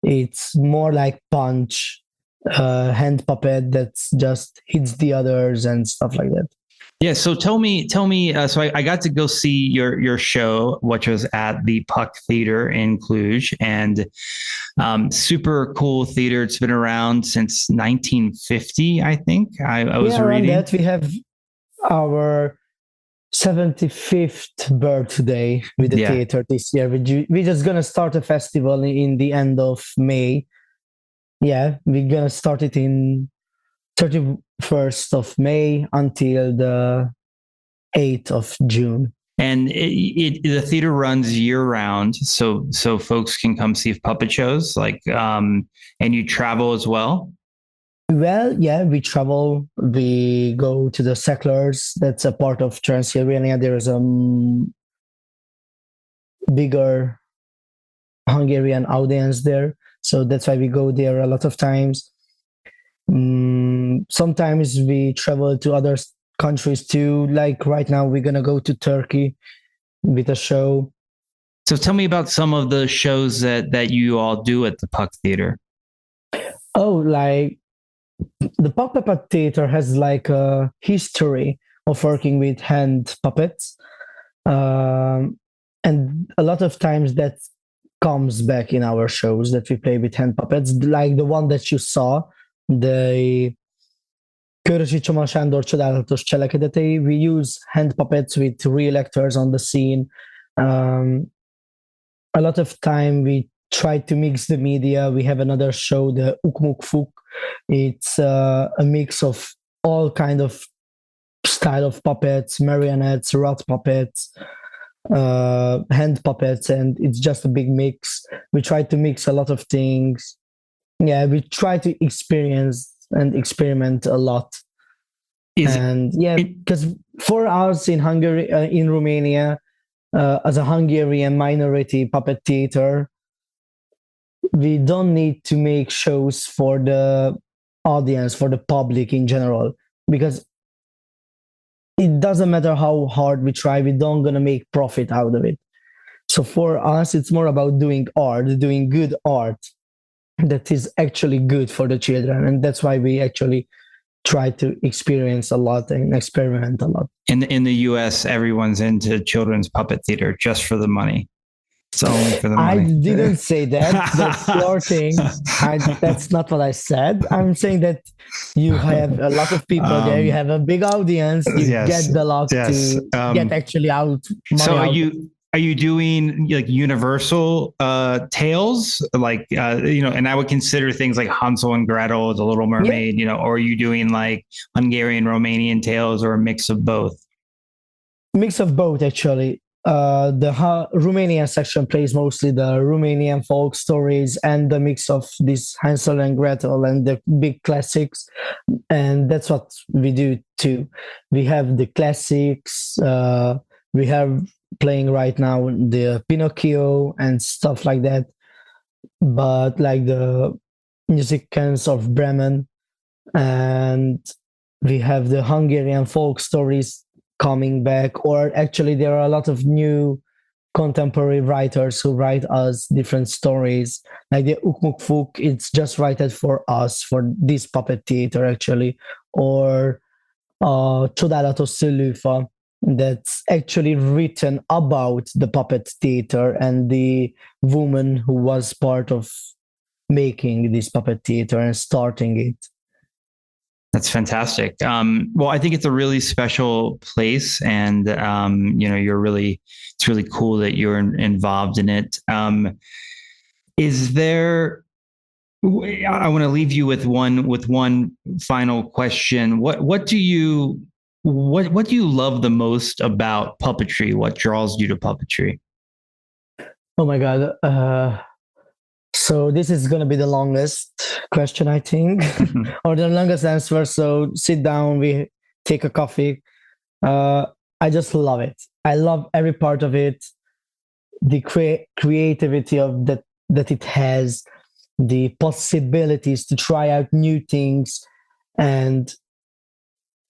It's more like Punch, hand puppet that just hits the others and stuff like that. Yeah. So tell me. So I got to go see your show, which was at the Puck Theater in Cluj, and super cool theater. It's been around since 1950, I think. I was reading that. We have our 75th birthday with the theater this year. We're just gonna start a festival in the end of May. Yeah, we're gonna start it in 31st of May until the 8th of June. And the theater runs year round, so folks can come see puppet shows. And you travel as well. Well, yeah, we travel. We go to the settlers. That's a part of Transylvania. There is a bigger Hungarian audience there, so that's why we go there a lot of times. Sometimes we travel to other countries too. Like right now, we're gonna go to Turkey with a show. So tell me about some of the shows that you all do at the Puck Theater. Oh, like the Puppet Theater has like a history of working with hand puppets. And a lot of times that comes back in our shows that we play with hand puppets, like the one that you saw, the Körösi Csoma Sándor csodálatos cselekedetei. We use hand puppets with real actors on the scene. A lot of time we try to mix the media. We have another show, the Ukmuk Fuk. It's a mix of all kind of style of puppets, marionettes, rat puppets, hand puppets, and it's just a big mix. We try to mix a lot of things. Yeah, we try to experience and experiment a lot. Because for us in Hungary, in Romania, as a Hungarian minority puppet theater, we don't need to make shows for the audience, for the public in general, because it doesn't matter how hard we try, we don't gonna make profit out of it. So for us, it's more about doing art, doing good art that is actually good for the children, and that's why we actually try to experience a lot and experiment a lot. In the U.S., everyone's into children's puppet theater just for the money. It's only for the money. I didn't say that. That's your thing. That's not what I said. I'm saying that you have a lot of people there. You have a big audience. You get the luck to get actually out. So are you doing like universal tales, like and I would consider things like Hansel and Gretel, The Little Mermaid, or are you doing like Hungarian, Romanian tales, or a mix of both? Mix of both, actually. The Romanian section plays mostly the Romanian folk stories and the mix of this Hansel and Gretel and the big classics, and that's what we do too. We have the classics. We have playing right now the Pinocchio and stuff like that, but like the musicians of Bremen, and we have the Hungarian folk stories coming back, or actually there are a lot of new contemporary writers who write us different stories, like the Ukmuk Fuk. It's just written for us, for this puppet theater actually, or Csodálatos Szőlőfa, that's actually written about the puppet theater and the woman who was part of making this puppet theater and starting it. That's fantastic. Well, I think it's a really special place, and it's really cool that you're involved in it. Is there? I want to leave you with one final question. What do you love the most about puppetry? What draws you to puppetry? Oh my God. So this is going to be the longest question, I think, or the longest answer. So sit down, we take a coffee. I just love it. I love every part of it. The creativity of that it has, the possibilities to try out new things and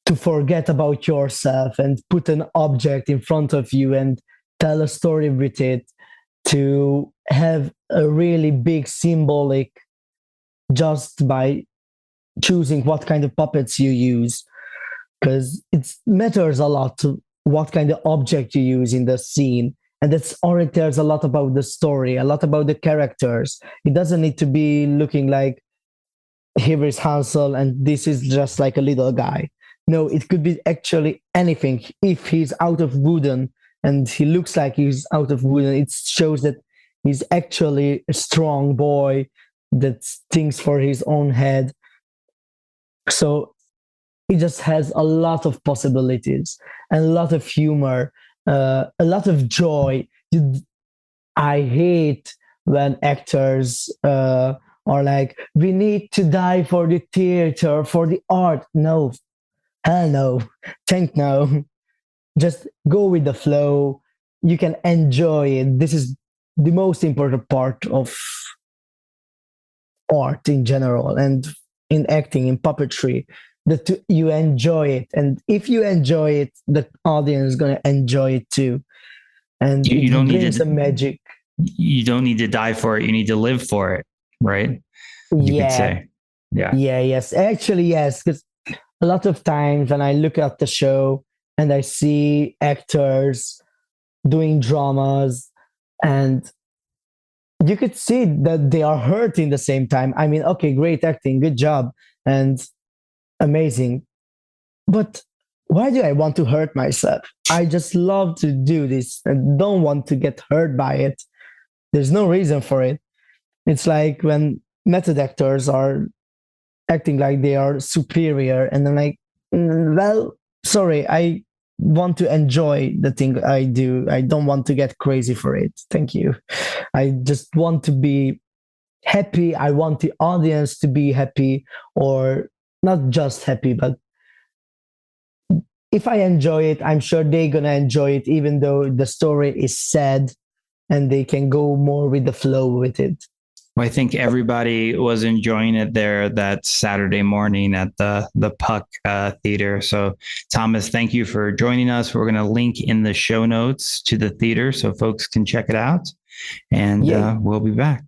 to forget about yourself and put an object in front of you and tell a story with it, to have a really big symbolic just by choosing what kind of puppets you use, because it matters a lot to what kind of object you use in the scene. And that's already tells a lot about the story, a lot about the characters. It doesn't need to be looking like here is Hansel and this is just like a little guy. No, it could be actually anything. If he's out of wooden and he looks like he's out of wooden, it shows that he's actually a strong boy that thinks for his own head. So it just has a lot of possibilities and a lot of humor, a lot of joy. I hate when actors are like, we need to die for the theater, for the art. No, hell no, thank no. Just go with the flow. You can enjoy it. This is the most important part of art in general and in acting, in puppetry, that you enjoy it. And if you enjoy it, the audience is going to enjoy it too. And you don't need the magic. you don't need to die for it. You need to live for it. Right. You could say. Yeah. Yeah. Yes. Actually, yes. Because a lot of times when I look at the show and I see actors doing dramas, and you could see that they are hurting the same time. I mean, okay, great acting, good job, and amazing. But why do I want to hurt myself? I just love to do this and don't want to get hurt by it. There's no reason for it. It's like when method actors are acting like they are superior, and I'm like, well, sorry, I want to enjoy the thing I do. I don't want to get crazy for it. Thank you. I just want to be happy. I want the audience to be happy, or not just happy, but if I enjoy it, I'm sure they're going to enjoy it, even though the story is sad, and they can go more with the flow with it. Well, I think everybody was enjoying it there that Saturday morning at the Puck Theater. So, Thomas, thank you for joining us. We're going to link in the show notes to the theater so folks can check it out. And we'll be back.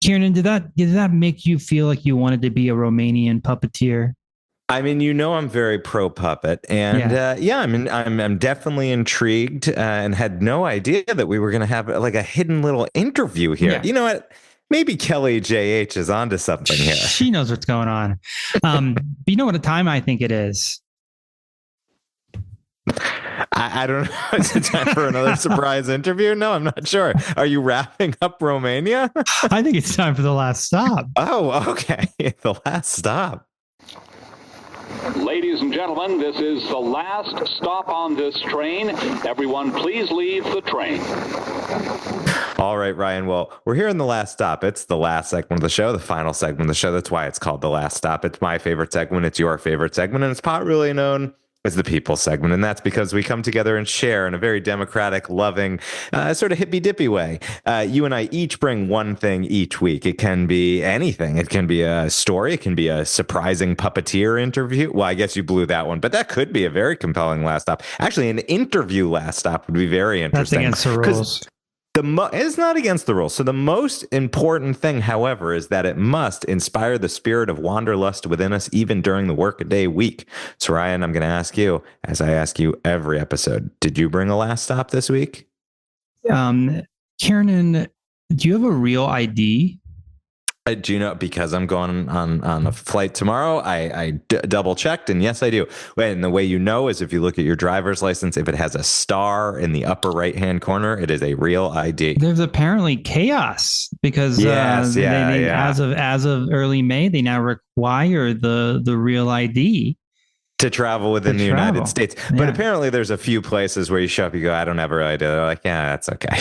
Kieran, did that make you feel like you wanted to be a Romanian puppeteer? I mean, I'm very pro puppet, and I'm definitely intrigued, and had no idea that we were going to have like a hidden little interview here. Yeah. You know what? Maybe Kelly JH is onto something here. She knows what's going on. But you know what time I think it is? I don't know. Is it time for another surprise interview? No, I'm not sure. Are you wrapping up Romania? I think it's time for the last stop. Oh, okay. The last stop. Ladies and gentlemen, this is the last stop on this train. Everyone, please leave the train. All right, Ryan. Well, we're here in the last stop. It's the last segment of the show, the final segment of the show. That's why it's called the last stop. It's my favorite segment. It's your favorite segment. And it's popularly known as the people segment. And that's because we come together and share in a very democratic, loving, sort of hippy dippy way. You and I each bring one thing each week. It can be anything. It can be a story. It can be a surprising puppeteer interview. Well, I guess you blew that one, but that could be a very compelling last stop. Actually, an interview last stop would be very interesting. That's against the rules. It's not against the rules. So the most important thing, however, is that it must inspire the spirit of wanderlust within us, even during the workaday week. So, Ryan, I'm going to ask you, as I ask you every episode, did you bring a last stop this week? Kieran, do you have a real ID? I do not, because I'm going on a flight tomorrow. I double checked, and yes, I do. And the way you know is if you look at your driver's license, if it has a star in the upper right hand corner, it is a real ID. There's apparently chaos because as of early May, they now require the real ID to travel within the United States. But apparently, there's a few places where you show up, you go, I don't have a real ID. They're like, yeah, that's okay.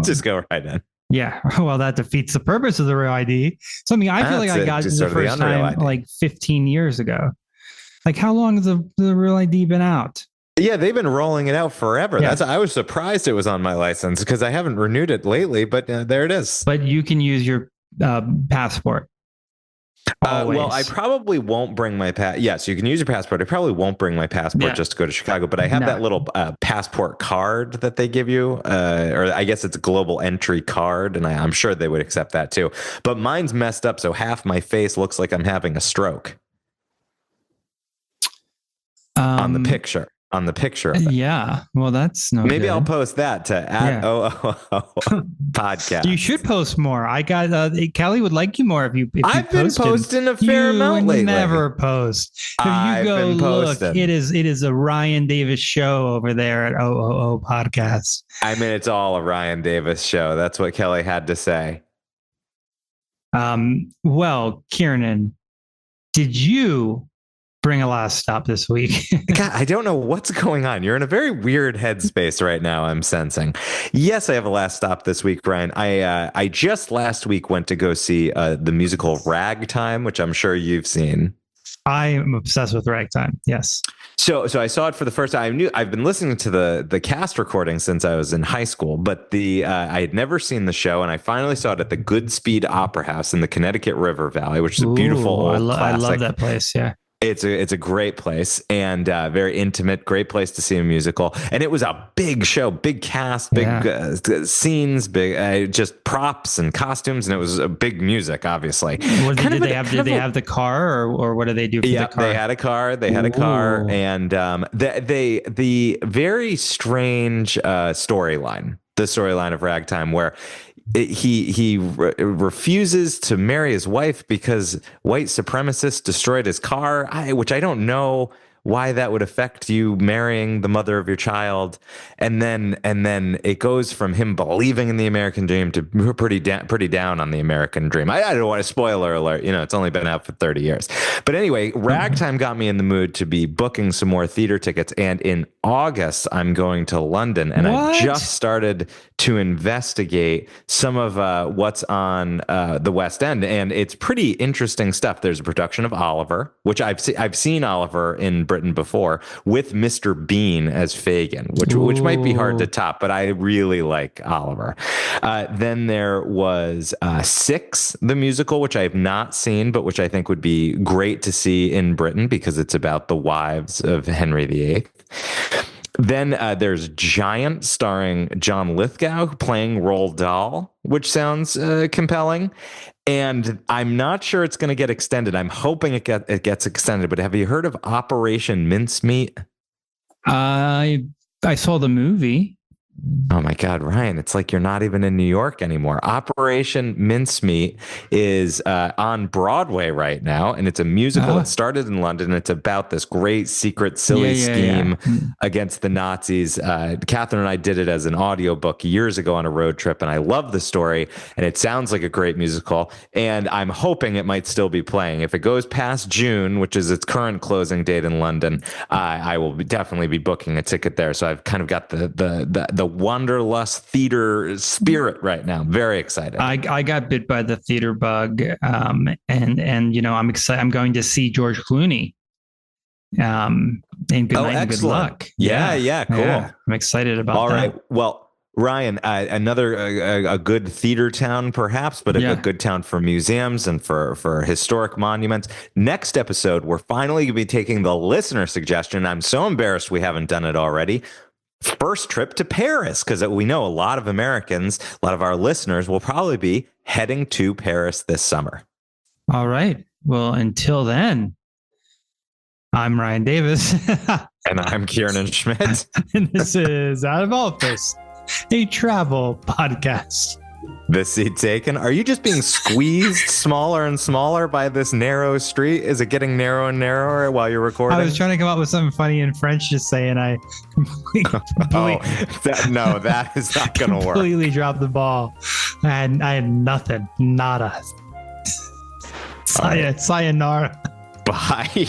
Just go right in. Yeah, well, that defeats the purpose of the real ID. Something I feel like I got the first time like 15 years ago. Like, how long has the real ID been out? Yeah, they've been rolling it out forever. Yeah. I was surprised it was on my license because I haven't renewed it lately, but there it is. But you can use your passport. Well, I probably won't bring my Yes, you can use your passport. I probably won't bring my passport just to go to Chicago, but I have that little passport card that they give you, or I guess it's a global entry card, and I'm sure they would accept that too. But mine's messed up, so half my face looks like I'm having a stroke on the picture. On the picture of it. Yeah, well, that's maybe good. I'll post that to @OOO podcast. You should post more. I got Kelly would like you more if you. I've been posting a fair amount lately. Never post. If you go look, it is a Ryan Davis show over there at OOO podcast. I mean, it's all a Ryan Davis show. That's what Kelly had to say. Well, Kieran, did you bring a last stop this week? God, I don't know what's going on. You're in a very weird headspace right now, I'm sensing. Yes, I have a last stop this week, Brian. I just last week went to go see the musical Ragtime, which I'm sure you've seen. I'm obsessed with Ragtime. Yes. So I saw it for the first time. I've been listening to the cast recording since I was in high school, but I had never seen the show, and I finally saw it at the Goodspeed Opera House in the Connecticut River Valley, which is a beautiful old classic. I love that place. Yeah. It's a great place and very intimate, great place to see a musical. And it was a big show, big cast, big scenes, big just props and costumes, and it was a big music, obviously. Did they have the car, or what did they do for the car? They had a car. They had a car, and the very strange storyline, the storyline of Ragtime, where he refuses to marry his wife because white supremacists destroyed his car, which I don't know why that would affect you marrying the mother of your child. And then it goes from him believing in the American dream to pretty down on the American dream. I don't want to, spoiler alert, it's only been out for 30 years. But anyway, Ragtime got me in the mood to be booking some more theater tickets. And in August, I'm going to London, and I just started to investigate some of what's on the West End. And it's pretty interesting stuff. There's a production of Oliver, which I've seen Oliver in Britain before, with Mr. Bean as Fagin, which might be hard to top, but I really like Oliver. Then there was Six, the musical, which I have not seen, but which I think would be great to see in Britain because it's about the wives of Henry VIII. Then there's Giant, starring John Lithgow playing Roald Dahl, which sounds compelling. And I'm not sure it's going to get extended. I'm hoping it gets extended. But have you heard of Operation Mincemeat? I saw the movie. Oh my God, Ryan, it's like you're not even in New York anymore. Operation Mincemeat is on Broadway right now, and it's a musical. It started in London. It's about this great secret, silly scheme against the Nazis. Catherine and I did it as an audiobook years ago on a road trip, and I love the story, and it sounds like a great musical, and I'm hoping it might still be playing. If it goes past June, which is its current closing date in London, I will definitely be booking a ticket there. So I've kind of got the wanderlust theater spirit right now. Very excited. I got bit by the theater bug, and I'm excited. I'm going to see George Clooney. And good night and good luck. Cool. Yeah, I'm excited about All that. right. Well, Ryan, another a good theater town, perhaps, but a good town for museums and for historic monuments. Next episode, we're finally going to be taking the listener suggestion. I'm so embarrassed we haven't done it already. First trip to Paris, because we know a lot of Americans, a lot of our listeners will probably be heading to Paris this summer. All right. Well, until then, I'm Ryan Davis. And I'm Kieran Schmidt. And this is Out of Office, a travel podcast. The seat taken. Are you just being squeezed smaller and smaller by this narrow street? Is it getting narrower and narrower while you're recording? I was trying to come up with something funny in French, just saying I that is not going to work. Completely dropped the ball. I had nothing. Nada. Sayonara. Bye.